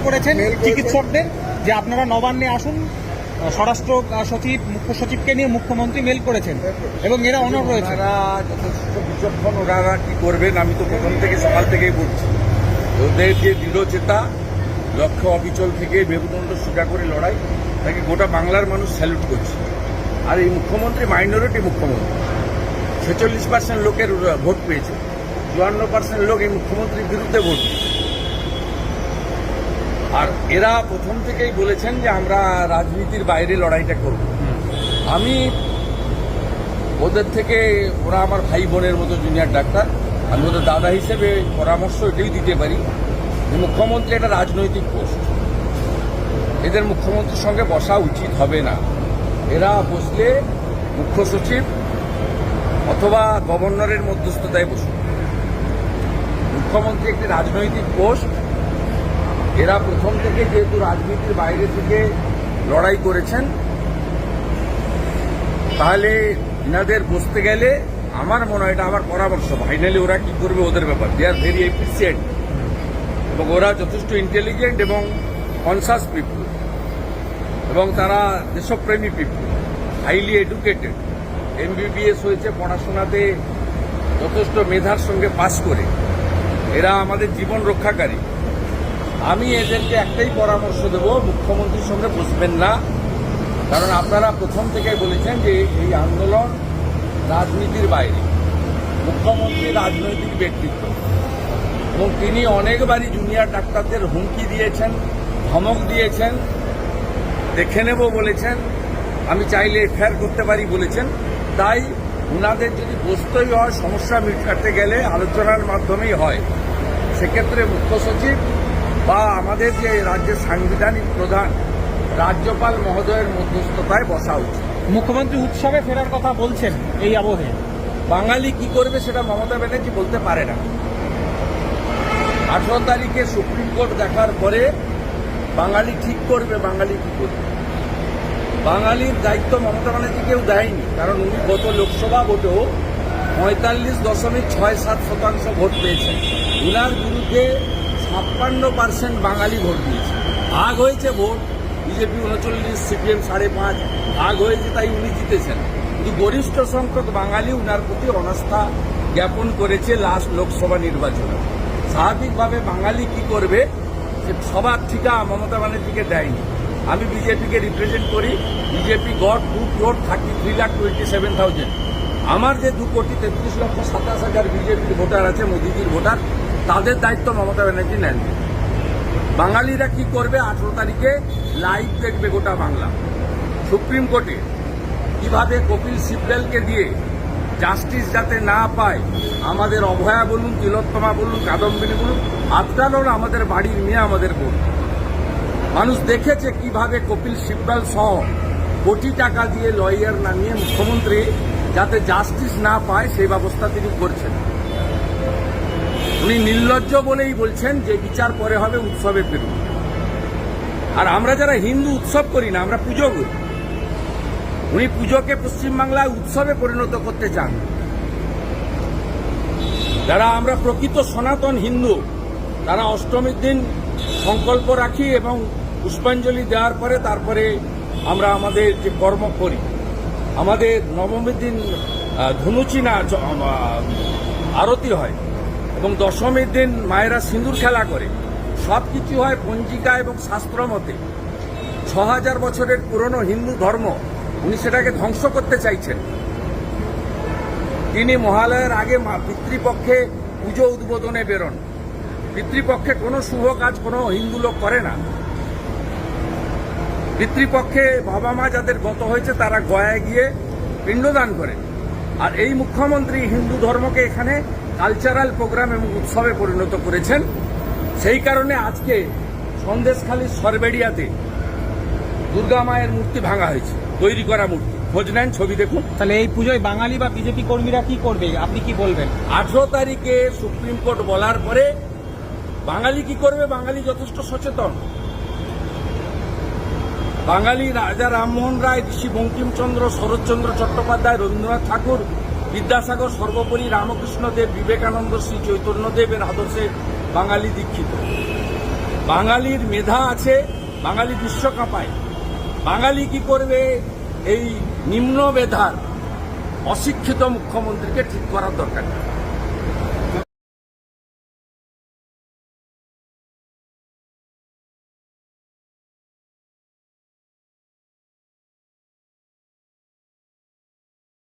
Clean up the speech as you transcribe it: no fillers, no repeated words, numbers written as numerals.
করেছেন চিকিৎসকদের যে আপনারা নবান্নে আসুন। স্বরাষ্ট্র সচিব, মুখ্য সচিবকে নিয়ে মুখ্যমন্ত্রী মেল করেছেন এবং এরা অনড় রয়েছে। যথেষ্ট বিচক্ষণ, ওনারা কি করবেন আমি তো প্রথম থেকে সকাল থেকেই বলছি। ওদের যে দৃঢ়চেতা, লক্ষ্য অবিচল থেকে মেরুদণ্ড সোজা করে লড়াই, তাকে গোটা বাংলার মানুষ স্যালুট করছে। আর এই মুখ্যমন্ত্রী মাইনরিটি মুখ্যমন্ত্রী, 46% লোকের ভোট পেয়েছে, 54% লোক এই মুখ্যমন্ত্রীর বিরুদ্ধে ভোট দিয়েছে। আর এরা প্রথম থেকেই বলেছেন যে আমরা রাজনীতির বাইরে লড়াইটা করব। আমি ওদের থেকে, ওরা আমার ভাই বোনের মতো জুনিয়র ডাক্তার, আমি ওদের দাদা হিসেবে পরামর্শ এটাই দিতে পারি যে মুখ্যমন্ত্রী একটা রাজনৈতিক পোস্ট, এদের মুখ্যমন্ত্রীর সঙ্গে বসা উচিত হবে না। এরা বসলে মুখ্য সচিব অথবা গভর্নরের মধ্যস্থতায় বসুন। মুখ্যমন্ত্রী একটি রাজনৈতিক পোস্ট, এরা প্রথম থেকে যেহেতু রাজনীতির বাইরে থেকে লড়াই করেছেন, তাহলে এনাদের বসতে গেলে আমার মনে হয়, এটা আমার পরামর্শ, ফাইনালি ওরা কি করবে ওদের ব্যাপার। দে আর ভেরি এফিসিয়েন্ট এবং ওরা যথেষ্ট ইন্টেলিজেন্ট এবং কনসাস পিপুল এবং তারা দেশপ্রেমী পিপুল, হাইলি এডুকেটেড, MBBS হয়েছে, পড়াশোনাতে যথেষ্ট মেধার সঙ্গে পাস করে এরা আমাদের জীবন রক্ষাকারী। আমি এদেরকে একটাই পরামর্শ দেব, মুখ্যমন্ত্রীর সঙ্গে বসবেন না। কারণ আপনারা প্রথম থেকে বলেছেন যে এই আন্দোলন রাজনীতির বাইরে। মুখ্যমন্ত্রী রাজনৈতিক ব্যক্তিত্ব এবং তিনি অনেকবারই জুনিয়র ডাক্তারদের হুমকি দিয়েছেন, ধমক দিয়েছেন, দেখে নেব বলেছেন, আমি চাইলে FIR করতে পারি বলেছেন। তাই ওনাদের যদি বসতেই হয়, সমস্যা মিটাতে গেলে আলোচনার মাধ্যমেই হয়, সেক্ষেত্রে মুখ্য সচিব বা আমাদের যে রাজ্যের সাংবিধানিক প্রধান রাজ্যপাল মহোদয়ের মধ্যস্থতায় বসা উচিত। মুখ্যমন্ত্রী উৎসবে ফেরার কথা বলছেন এই আবহে। বাঙালি কি করবে সেটা মমতা ব্যানার্জি বলতে পারে না। 18 তারিখে সুপ্রিম কোর্ট দেখার পরে বাঙালি ঠিক করবে বাঙালি কি করবে। বাঙালির দায়িত্ব মমতা ব্যানার্জি কেউ দেয়নি, কারণ উনি গত লোকসভা ভোটেও 45.67% ভোট পেয়েছেন। উনার বিরুদ্ধে 56% বাঙালি ভোট দিয়েছে। ভাগ হয়েছে ভোট, বিজেপি 39, CPM 5.5 ভাগ হয়েছে, তাই উনি জিতেছেন। কিন্তু গরিষ্ঠ সংখ্যক বাঙালি উনার প্রতি অনাস্থা জ্ঞাপন করেছে লাস্ট লোকসভা নির্বাচনে। স্বাভাবিকভাবে বাঙালি কি করবে সে সবার ঠিকা মমতা ব্যানার্জিকে দেয়নি। আমি বিজেপিকে রিপ্রেজেন্ট করি। BJP goat 2,33,27,000। আমার যে 2,33,27,000 বিজেপির ভোটার আছে, মোদীজির ভোটার, তাদের দায়িত্ব মমতা ব্যানার্জি নেন। বাঙালিরা কি করবে 18 তারিখে লাইভ দেখবে গোটা বাংলা। সুপ্রিম কোর্টে কিভাবে কপিল সিব্বলকে দিয়ে জাস্টিস যাতে না পায়, আমাদের অভয়া বলুন, তিলোত্তমা বলুন, কাদম্বিনী বলুন, আফটার অল আমাদের বাড়ির মেয়ে, আমাদের বোন। মানুষ দেখেছে কিভাবে কপিল সিব্বল সহ কোটি টাকা দিয়ে লয়ার নামিয়ে মুখ্যমন্ত্রী যাতে জাস্টিস না পায় সেই ব্যবস্থা তিনি করছেন। উনি নির্লজ্জ বলেই বলছেন যে বিচার পরে হবে, উৎসবে ফিরুন। আর আমরা যারা হিন্দু উৎসব করি না, আমরা পুজো করি। উনি পুজোকে পশ্চিমবাংলায় উৎসবে পরিণত করতে চান। যারা আমরা প্রকৃত সনাতন হিন্দু, তারা অষ্টমীর দিন সংকল্প রাখি এবং পুষ্পাঞ্জলি দেওয়ার পরে তারপরে আমরা আমাদের যে কর্ম করি। আমাদের নবমীর দিন ধনুচি না আরতি হয় এবং দশমীর দিন মায়েরা সিঁদুর খেলা করে। সব কিছু হয় পঞ্জিকা এবং শাস্ত্র মতে। 6000 বছরের পুরনো হিন্দু ধর্ম উনি সেটাকে ধ্বংস করতে চাইছেন। তিনি মহালয়ের আগে পিতৃপক্ষে পুজো উদ্বোধনে বেরোন। পিতৃপক্ষে কোনো শুভ কাজ কোনো হিন্দু লোক করে না। পিতৃপক্ষে বাবা মা যাদের গত হয়েছে তারা গয়ায় গিয়ে পিণ্ডদান করে। আর এই মুখ্যমন্ত্রী হিন্দু ধর্মকে এখানে কালচারাল প্রোগ্রাম এবং উৎসবে পরিণত করেছেন। সেই কারণে আজকে সন্দেশখালীর সরবেড়িয়াতে দুর্গা মায়ের মূর্তি ভাঙা হয়েছে, তৈরি করা মূর্তি। খোঁজ নেন, ছবি দেখুন। তাহলে এই পুজোয় বাঙালি বা বিজেপি কর্মীরা কি করবে, আপনি কি বলবেন? 18 তারিখে সুপ্রিম কোর্ট বলার পরে বাঙালি কি করবে, বাঙালি যথেষ্ট সচেতন। বাঙালি রাজা রামমোহন রায়, ঋষি বঙ্কিমচন্দ্র, শরৎচন্দ্র চট্টোপাধ্যায়, রবীন্দ্রনাথ ঠাকুর, বিদ্যাসাগর, সর্বোপরি রামকৃষ্ণ দেব, বিবেকানন্দ, শ্রী চৈতন্যদেবের আদর্শে বাঙালি দীক্ষিত। বাঙালির মেধা আছে, বাঙালি বিশ্বকাপায়। বাঙালি কি করবে? এই নিম্ন মেধার অশিক্ষিত মুখ্যমন্ত্রীকে ঠিক করার দরকার নেই।